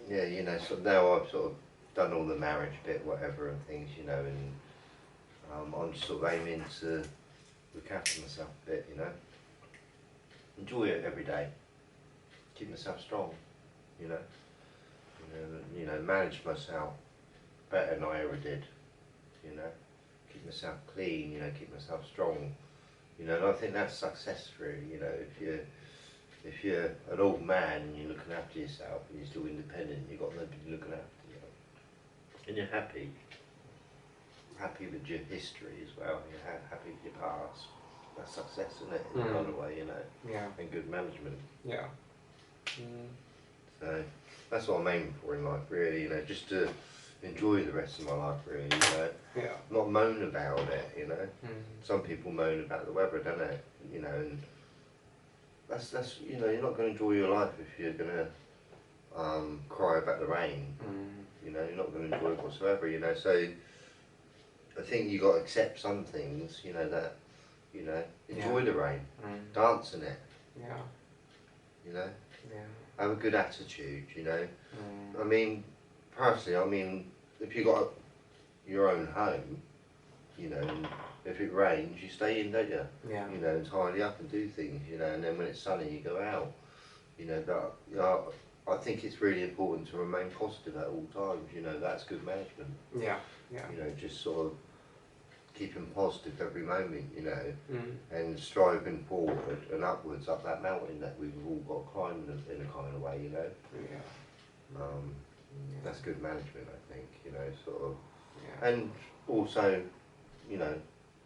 yeah, you know, so now I've sort of done all the marriage bit, whatever, and things, you know, and I'm just sort of aiming to look after myself a bit, you know. Enjoy it every day. Keep myself strong, you know. Manage myself better than I ever did, you know. Keep myself clean, you know, keep myself strong, you know, and I think that's success really, you know, if you're an old man and you're looking after yourself and you're still independent, you've got nobody looking after you, and you're happy with your history as well, you're happy with your past, that's success, isn't it, in another way, you know, yeah, and good management. yeah. So that's what I'm aiming for in life really, you know, just to enjoy the rest of my life really, you know, Yeah. not moan about it, you know. Some people moan about the weather, don't they, you know, and that's you know, you're not going to enjoy your life if you're going to cry about the rain, you know, you're not going to enjoy it whatsoever, you know. So I think you got to accept some things, you know, that, you know, enjoy the rain, dance in it, Yeah. you know, Yeah. have a good attitude, you know. I mean, personally, I mean, if you got your own home, you know, and if it rains, you stay in, don't you? Yeah. You know, and tidy up and do things, you know, and then when it's sunny, you go out, you know. But you know, I think it's really important to remain positive at all times, you know. That's good management. Yeah. Yeah. You know, just sort of keeping positive every moment, you know, and striving forward and upwards up that mountain that we've all got to climb in a kind of way, you know. Yeah. That's good management, I think, you know, sort of. Yeah. And also, you know,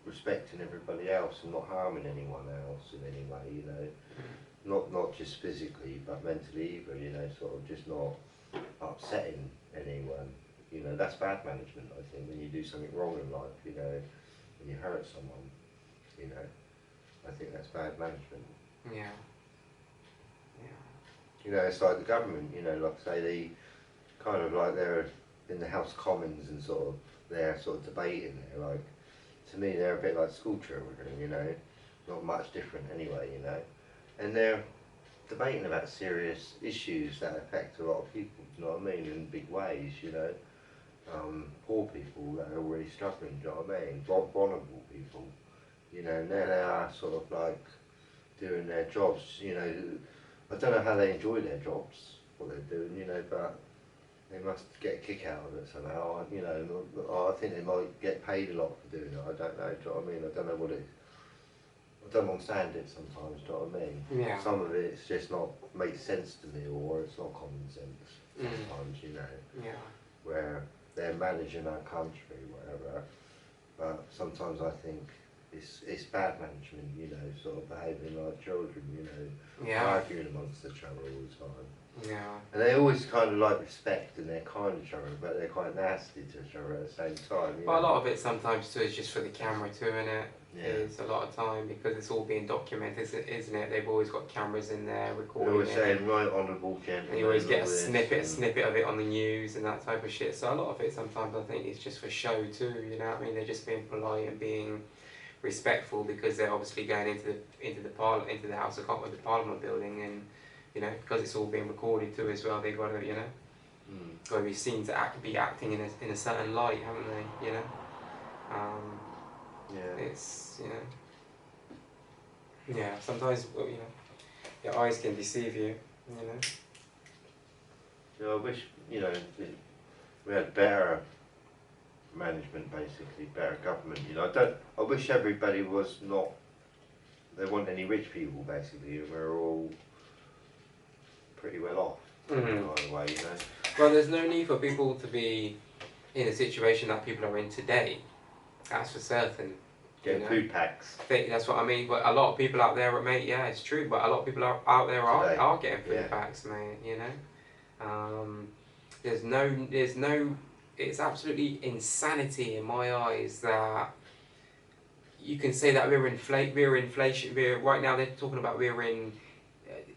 respecting everybody else and not harming anyone else in any way, you know. Not just physically, but mentally either, you know, sort of just not upsetting anyone. You know, that's bad management, I think, when you do something wrong in life, you know, when you hurt someone, you know. I think that's bad management. Yeah. You know, it's like the government, you know, like I say, they kind of like they're in the House of Commons and sort of they're sort of debating there, like, to me they're a bit like school children, you know, not much different anyway, you know, and they're debating about serious issues that affect a lot of people, you know what I mean, in big ways, you know, poor people that are already struggling, do you know what I mean, vulnerable people, you know, and there they are sort of like doing their jobs, you know. I don't know how they enjoy their jobs, what they're doing, you know, but they must get a kick out of it somehow, you know. I think they might get paid a lot for doing it, I don't know, do you know what I mean? I don't know what it, I don't understand it sometimes, do you know what I mean? Yeah. Some of it's just not makes sense to me, or it's not common sense sometimes, you know, Yeah. where they're managing our country, whatever, but sometimes I think it's bad management, you know, sort of behaving like children, you know, Yeah. arguing amongst each other all the time. Yeah. And they always kind of like respect and they're kind to each other, but they're quite nasty to each other at the same time. You Well, a know? lot of it sometimes too is just for the camera too, innit? Yeah. It's a lot of time because it's all being documented, isn't it? They've always got cameras in there They're recording always it. saying, right, honourable gentlemen. And you always get a all this snippet of it on the news and that type of shit. So a lot of it sometimes I think is just for show too, you know what I mean? They're just being polite and being respectful because they're obviously going into the House of Commons, the Parliament building, and you know, because it's all being recorded too as well, they've got to, you know, got to be seen to be acting in a certain light, haven't they? You know, Yeah. it's, you know, yeah. Sometimes, well, you know, your eyes can deceive you, you know. You know, I wish, you know, we had better management, basically, better government. You know, I wish everybody was not. There weren't any rich people, basically, and we're all pretty well off, kind of way, you know. Well, there's no need for people to be in a situation that people are in today. That's for certain. Getting food packs. That's what I mean. But a lot of people out there, mate. Yeah, it's true. But a lot of people out there are getting food packs, mate. You know, there's no. It's absolutely insanity in my eyes that you can say that we're inflation. We're right now. They're talking about we're in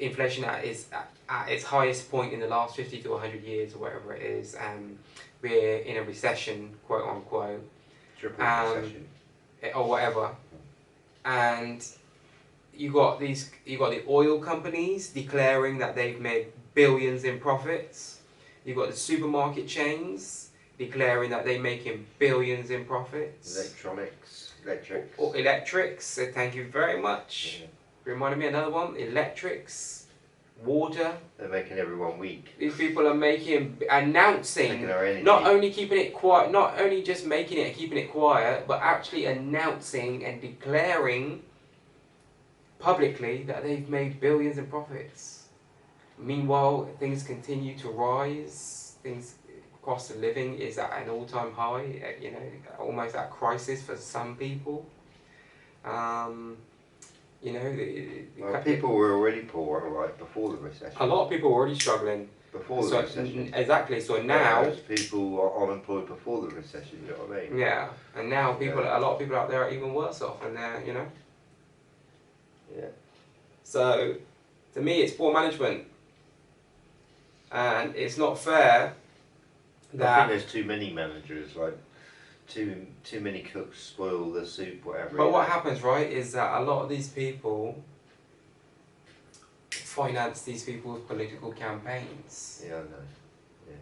inflation at its highest point in the last 50 to 100 years or whatever it is, and we're in a recession, quote unquote. Triple recession. Or whatever, and you got the oil companies declaring that they've made billions in profits, You've got the supermarket chains declaring that they're making billions in profits. Electrics, so thank you very much. Yeah. Reminded me another one, electrics, water. They're making everyone weak. These people are announcing, our not only keeping it quiet, not only just making it and keeping it quiet, but actually announcing and declaring publicly that they've made billions in profits. Meanwhile, things continue to rise. Cost of living is at an all-time high. You know, almost at crisis for some people. You know, people were already poor, right, before the recession. A lot of people were already struggling. Before the recession. Exactly, so now... people are unemployed before the recession, you know what I mean? Yeah, and now a lot of people out there are even worse off, and they're, you know... Yeah. So, to me, it's poor management. And it's not fair that... I think there's too many managers, like... Too many cooks spoil the soup, whatever. But what happens, right, is that a lot of these people finance these people's political campaigns. Yeah, I know. Yeah.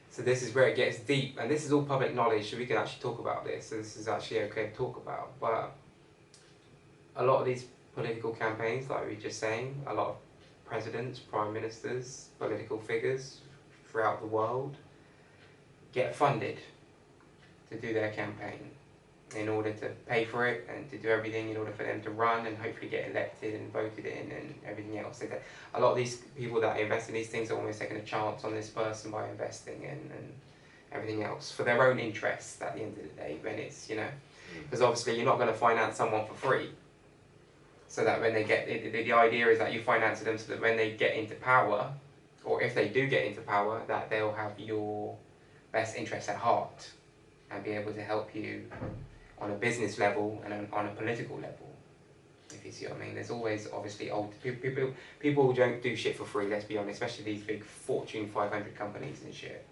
So this is where it gets deep, and this is all public knowledge, so we can actually talk about this. So this is actually okay to talk about. But a lot of these political campaigns, like we were just saying, a lot of presidents, prime ministers, political figures throughout the world get funded to do their campaign in order to pay for it and to do everything in order for them to run and hopefully get elected and voted in and everything else. So that a lot of these people that invest in these things are almost taking a chance on this person by investing and everything else for their own interests at the end of the day, when it's, you know, because obviously you're not going to finance someone for free. So that when they get, the idea is that you finance them so that when they get into power, or if they do get into power, that they'll have your best interests at heart and be able to help you on a business level and on a political level, if you see what I mean. There's always, obviously, people don't do shit for free, let's be honest, especially these big Fortune 500 companies and shit.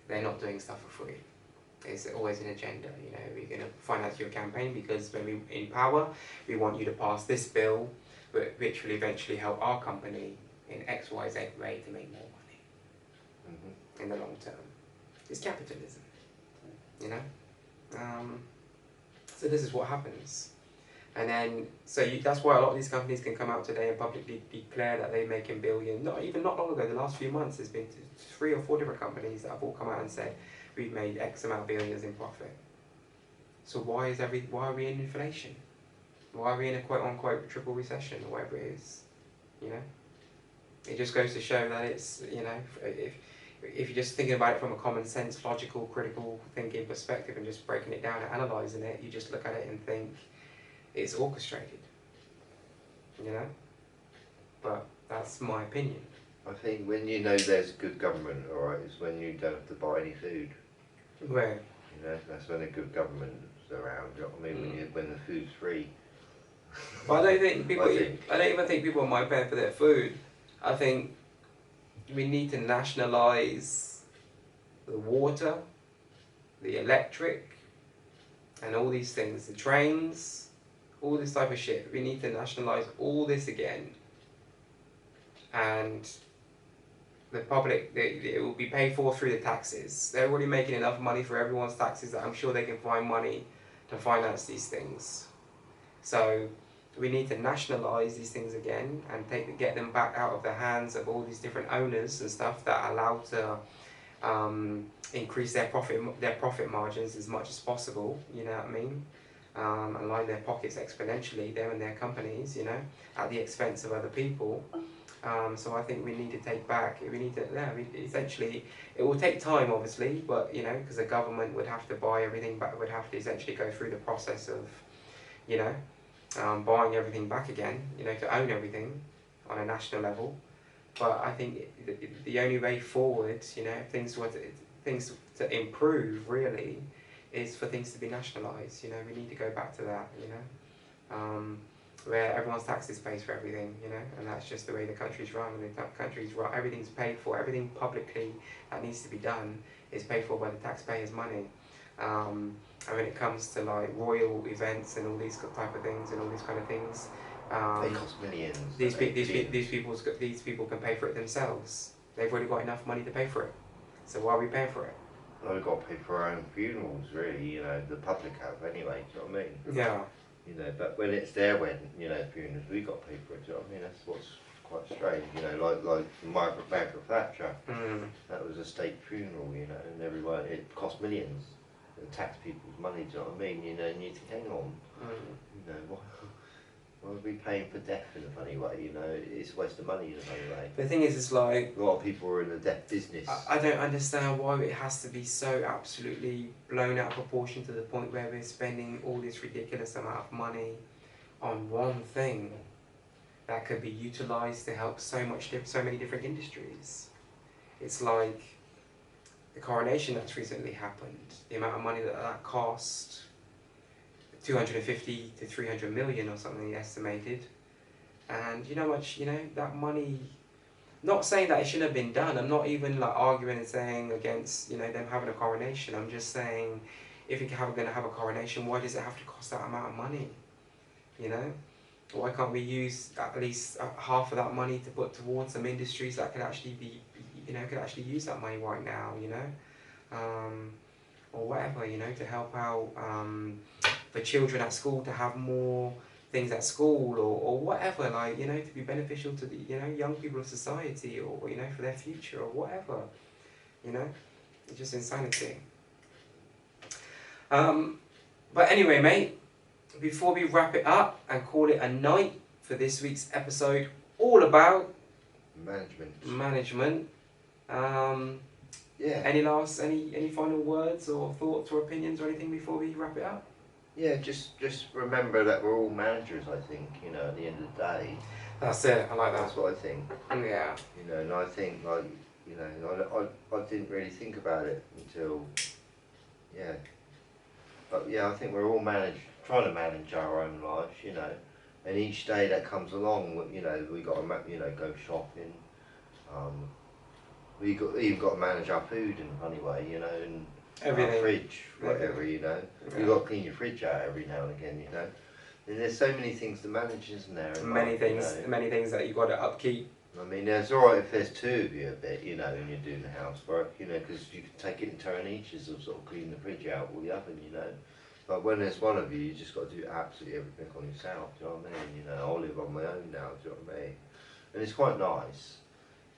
They're not doing stuff for free. There's always an agenda, you know. We're going to finance your campaign because when we're in power, we want you to pass this bill, which will eventually help our company in XYZ way to make more money in the long term. It's capitalism. You know, so this is what happens, and then that's why a lot of these companies can come out today and publicly declare that they're making billions. Not long ago, the last few months, there's been 3 or 4 different companies that have all come out and said we've made X amount of billions in profit. So why are we in inflation? Why are we in a quote unquote triple recession or whatever it is? You know, it just goes to show that it's, you know, if you're just thinking about it from a common sense, logical, critical thinking perspective and just breaking it down and analysing it, you just look at it and think it's orchestrated, you know? But that's my opinion. I think when you know there's good government, alright, is when you don't have to buy any food. Where? You know, that's when a good government's around, you know what I mean? When the food's free. But I don't think people, I don't even think people might pay for their food. I think we need to nationalise the water, the electric, and all these things, the trains, all this type of shit. We need to nationalise all this again. And the public, it will be paid for through the taxes. They're already making enough money for everyone's taxes that I'm sure they can find money to finance these things. So we need to nationalise these things again and get them back out of the hands of all these different owners and stuff that are allowed to increase their profit margins as much as possible. You know what I mean? And line their pockets exponentially, them and their companies. You know, at the expense of other people. So I think we need to take back. Essentially, it will take time, obviously, but you know, because the government would have to buy everything back, would have to essentially go through the process of, you know, buying everything back again, you know, to own everything on a national level. But I think the only way forward, you know, things to improve really, is for things to be nationalised. You know, we need to go back to that. You know, where everyone's taxes pays for everything. You know, and that's just the way the country's run. And the country's run, everything's paid for. Everything publicly that needs to be done is paid for by the taxpayers' money. And when it comes to like royal events and all these type of things and all these kind of things, they cost millions. These people can pay for it themselves. They've already got enough money to pay for it. So why are we paying for it? Well, we've got to pay for our own funerals, really, you know, the public have anyway, do you know what I mean? Yeah. You know, but when it's their wedding, you know, funerals, we got to pay for it, do you know what I mean? That's what's quite strange, you know, like Margaret Thatcher. That was a state funeral, you know, and everyone, it cost millions. It taxed people's money, do you know what I mean? You know, and you think, hang on, you know, why are we paying for death in a funny way, you know? It's a waste of money in a funny way. The thing is, it's like... A lot of people are in the death business. I don't understand why it has to be so absolutely blown out of proportion to the point where we're spending all this ridiculous amount of money on one thing that could be utilised to help so many different industries. It's like the coronation that's recently happened, the amount of money that cost, 250 to 300 million or something estimated, and you know much, you know, that money, not saying that it shouldn't have been done, I'm not even like arguing and saying against, you know, them having a coronation, I'm just saying if you're going to have a coronation, why does it have to cost that amount of money, you know? Why can't we use at least half of that money to put towards some industries that could actually be, you know, could actually use that money right now, you know? Or whatever, you know, to help out for children at school to have more things at school, or whatever, like, you know, to be beneficial to the, you know, young people of society, or, you know, for their future, or whatever, you know? It's just insanity. But anyway, mate, before we wrap it up and call it a night for this week's episode, all about management. Yeah. Any final words or thoughts or opinions or anything before we wrap it up? Yeah, just remember that we're all managers, I think, you know, at the end of the day. That's it, I like that. That's what I think. Yeah. You know, and I think, like, you know, I didn't really think about it until, yeah. But yeah, I think we're all trying to manage our own lives, you know. And each day that comes along, you know, we got to, you know, go shopping. We even got to manage our food in a funny way, you know, and everything. Our fridge, whatever, you know. Yeah. You got to clean your fridge out every now and again, you know. And there's so many things to manage, isn't there? Many life, things, you know? many things that you got to upkeep. I mean, it's alright if there's two of you a bit, you know, and you're doing the housework, you know, because you can take it in turn eaches of sort of cleaning the fridge out or the oven, you know. But when there's one of you, you just got to do absolutely everything on yourself, do you know what I mean? You know, I live on my own now, do you know what I mean? And it's quite nice,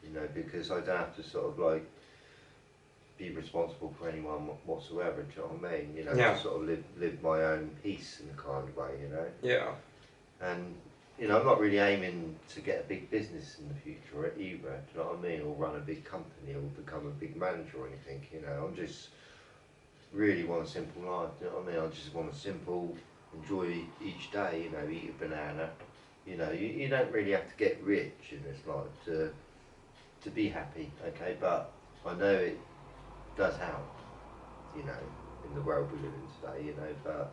you know, because I don't have to sort of like be responsible for anyone whatsoever, do you know what I mean? You know, Yeah. to sort of live my own peace in a kind of way, you know? Yeah. And, you know, I'm not really aiming to get a big business in the future either, do you know what I mean? Or run a big company or become a big manager or anything, you know? I'm just really want a simple life, do you know what I mean? I just want a simple, enjoy each day, you know, eat a banana. You know, you don't really have to get rich in this life to be happy, okay? But I know it does help, you know, in the world we live in today, you know, but,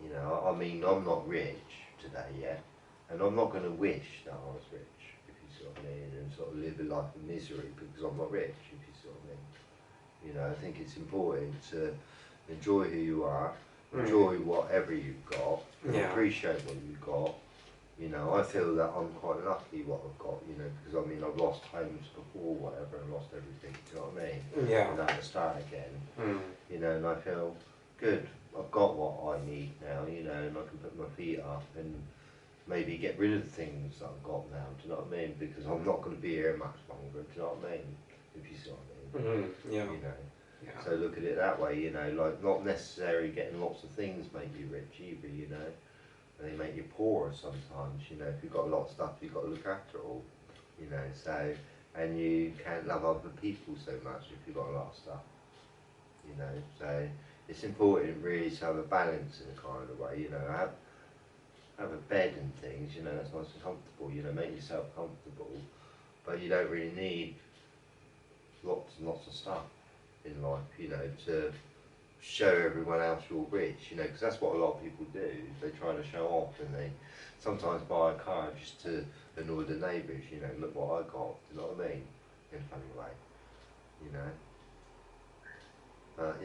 you know, I mean, I'm not rich today yet, and I'm not going to wish that I was rich, if you see what I mean, and sort of live a life of misery because I'm not rich, if you see what I mean. You know, I think it's important to enjoy who you are, enjoy whatever you've got, and appreciate what you've got. You know, I feel that I'm quite lucky what I've got, you know, because I mean, I've lost homes before, whatever, and lost everything, do you know what I mean? Yeah. And I have to start again, you know, and I feel good. I've got what I need now, you know, and I can put my feet up and maybe get rid of the things that I've got now, do you know what I mean? Because I'm not going to be here much longer, do you know what I mean? If you see what I mean. Yeah. You know. Yeah. So look at it that way, you know, like not necessarily getting lots of things make you rich either, you know. They make you poor sometimes, you know. If you've got a lot of stuff, you've got to look after it all, you know. So, and you can't love other people so much if you've got a lot of stuff, you know. So it's important really to have a balance in a kind of way, you know. Have a bed and things, you know, that's nice and comfortable, you know, make yourself comfortable, but you don't really need lots and lots of stuff in life, you know, to show everyone else you're rich, you know, because that's what a lot of people do. They try to show off, and they sometimes buy a car just to annoy the neighbours, you know, look what I got, do you know what I mean, in a funny way, you know. But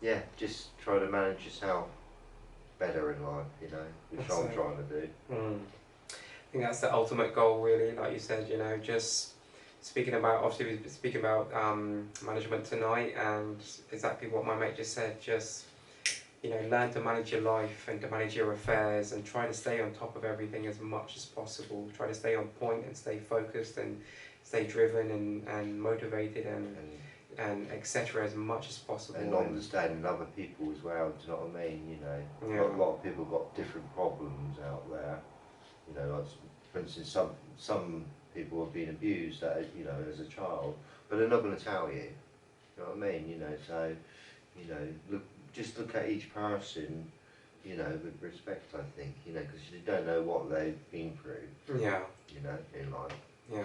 yeah, just try to manage yourself better in life, you know, which I'm trying to do. I think that's the ultimate goal, really, like you said, you know, just speaking about, obviously we're speaking about management tonight, and exactly what my mate just said, just, you know, learn to manage your life and to manage your affairs, and try to stay on top of everything as much as possible. Try to stay on point and stay focused and stay driven and motivated and etc. as much as possible. And understanding other people as well, do you know what I mean? You know, Yeah. a lot of people got different problems out there. You know, like, for instance, some people have been abused, you know, as a child, but they're not going to tell you. You know what I mean? You know, so, you know, just look at each person, you know, with respect, I think, you know, because you don't know what they've been through. Yeah. You know, in life. Yeah.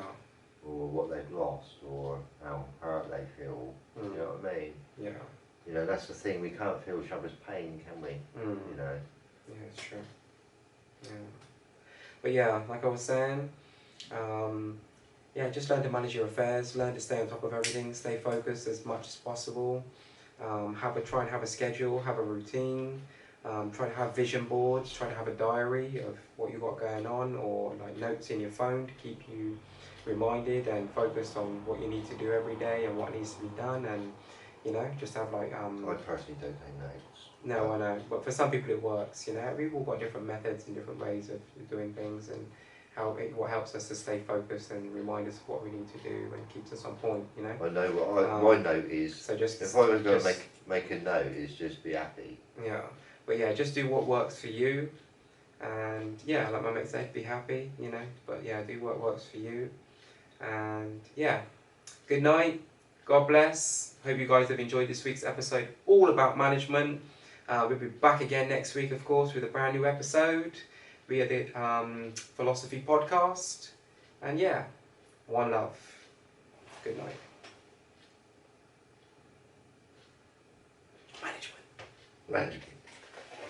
Or what they've lost, or how hurt they feel. You know what I mean? Yeah. You know, that's the thing. We can't feel each other's pain, can we? You know. Yeah, it's true. Yeah. But yeah, like I was saying, yeah, just learn to manage your affairs, learn to stay on top of everything, stay focused as much as possible. Try and have a schedule, have a routine. Try to have vision boards. Try to have a diary of what you've got going on, or like notes in your phone to keep you reminded and focused on what you need to do every day and what needs to be done, and you know, just have like I personally don't take notes. No, I know, but for some people it works. You know, we've all got different methods and different ways of doing things, and what helps us to stay focused and remind us of what we need to do and keeps us on point. You know. I know what my note is. So just if I was going to make a note, is just be happy. Yeah, but yeah, just do what works for you, and yeah, like my mate said, be happy. You know, but yeah, do what works for you. And yeah, good night, God bless. Hope you guys have enjoyed this week's episode all about management. We'll be back again next week, of course, with a brand new episode. We are the Philosophy Podcast. And yeah, one love. Good night. Management.